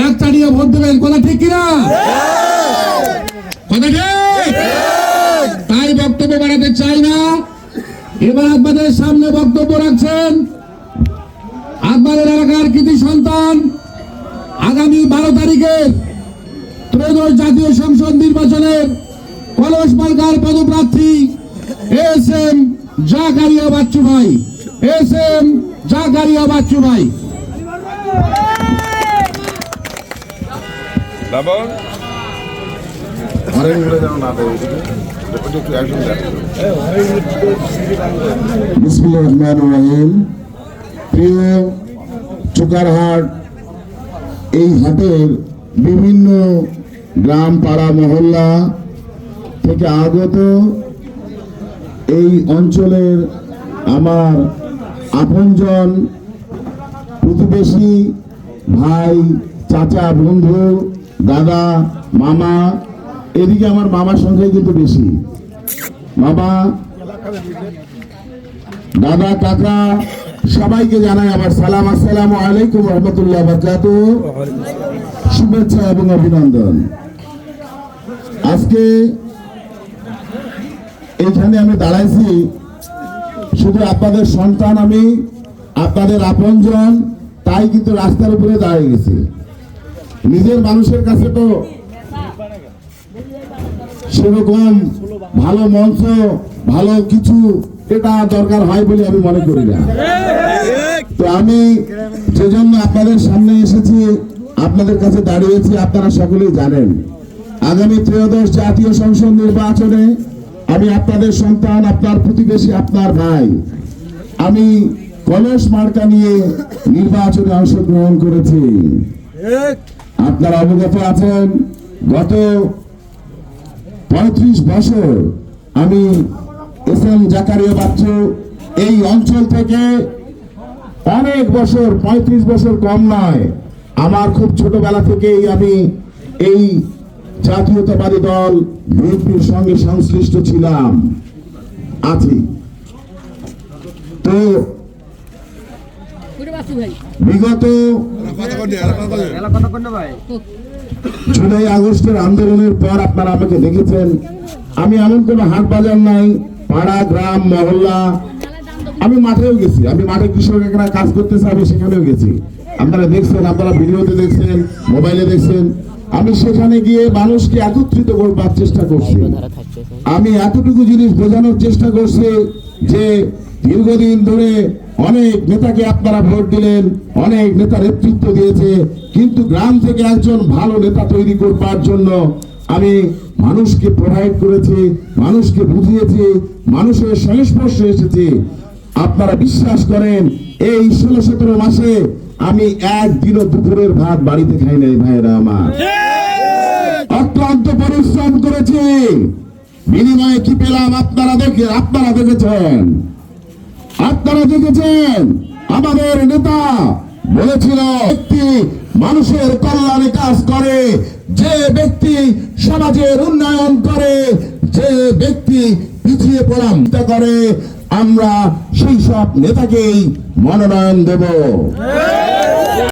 এক চাটিয়ে ভোট দেবেন, কথা ঠিক কিনা? কথা ঠিক? তাই বক্তব্য বাড়াতে চাই না। এবার আপনাদের সামনে বক্তব্য রাখছেন আপনাদের এলাকার কৃতি সন্তান, আগামী 12 তারিখের ত্রয়োদশ জাতীয় সংসদ নির্বাচনের কলস মার্কার পদপ্রার্থী এস.এম. জাকারিয়া বাচ্চু ভাই। এস.এম. জাকারিয়া বাচ্চু ভাই। বিসমিল্লাহির রহমানির রহিম। প্রিয় চোকারহাট, এই হাটের বিভিন্ন গ্রাম পাড়া মহল্লা থেকে আগত এই অঞ্চলের আমার আপনজন, প্রতিবেশী, ভাই, চাচা, বন্ধু, দাদা, মামা, এদিকে আমার মামার সংখ্যাই কিন্তু বেশি। মামা, দাদা, কাকা, সবাইকে জানাই আমার সালাম। আসসালামু আলাইকুম রহমতুল্লাহ বারাকাতুহু। শুভেচ্ছা এবং অভিনন্দন। আজকে এইখানে আমি দাঁড়াইছি শুধু আপনাদের সন্তান, আমি আপনাদের আপনজন, তাই কিন্তু রাস্তার উপরে দাঁড়িয়ে গেছি। নিজের মানুষের কাছে তো সেরকম ভালো মঞ্চ, ভালো কিছু এটা দরকার হয় বলে আমি মনে করি না। তো আমি সেজন্য আপনাদের সামনে এসেছি, আপনাদের কাছে দাঁড়িয়েছি। আপনারা সকলেই জানেন আগামী ত্রয়োদশ জাতীয় সংসদ নির্বাচনে আমি আপনাদের সন্তান, আপনার প্রতিবেশী, আপনার ভাই, আমি কলস মার্কা নিয়ে নির্বাচনে অংশগ্রহণ করেছি। আপনারা অবগত আছেন, গত 35 বছর আমি এস.এম. জাকারিয়া বাচ্চু এই অঞ্চল থেকে অনেক বছর, 35 বছর কম নয়, আমার খুব ছোটবেলা থেকেই আমি এই জাতীয়তাবাদী দল বিএনপির সঙ্গে সংশ্লিষ্ট ছিলাম, আছি। তো বিগত জুলাই আগস্টের আন্দোলনের পর আপনারা আমাকে দেখেছেন, আমি এমন কোনো হাট বাজার নাই, পাড়া, গ্রাম, মহল্লা, আমি মাঠেও গেছি। আমি মাঠে কৃষকেরা কাজ করতেছে, আমি সেখানেও গেছি। আপনারা দেখছেন, আপনারা ভিডিওতে দেখছেন, মোবাইলে দেখছেন। আমি সেখানে গিয়ে মানুষকে একত্রিত করবার চেষ্টা করছি। আমি এতটুকু জিনিস বোঝানোর চেষ্টা করছি যে দীর্ঘদিন ধরে অনেক নেতাকে আপনারা ভোট দিলেন, অনেক নেতা নেতৃত্ব দিয়েছে, কিন্তু গ্রাম থেকে একজন ভালো নেতা তৈরি করবার জন্য আমি মানুষকে প্রোভাইড করেছি, মানুষকে বুঝিয়েছি, মানুষের সংস্পর্শে এসেছি। আপনারা বিশ্বাস করেন, এই 16-17 মাসে আমি একদিনও দুপুরের ভাত বাড়িতে খাই নাই ভাইয়েরা আমার। অক্লান্ত পরিশ্রম করেছি, বিনিময়ে কি পেলাম আপনারা দেখেছেন। আমাদের নেতা বলেছিল, ব্যক্তি মানুষের কল্যাণে কাজ করে, যে ব্যক্তি সমাজের উন্নয়ন করে, যে ব্যক্তি পিছিয়ে পড়া করে, আমরা সেই সব নেতাকেই মনোনয়ন দেব।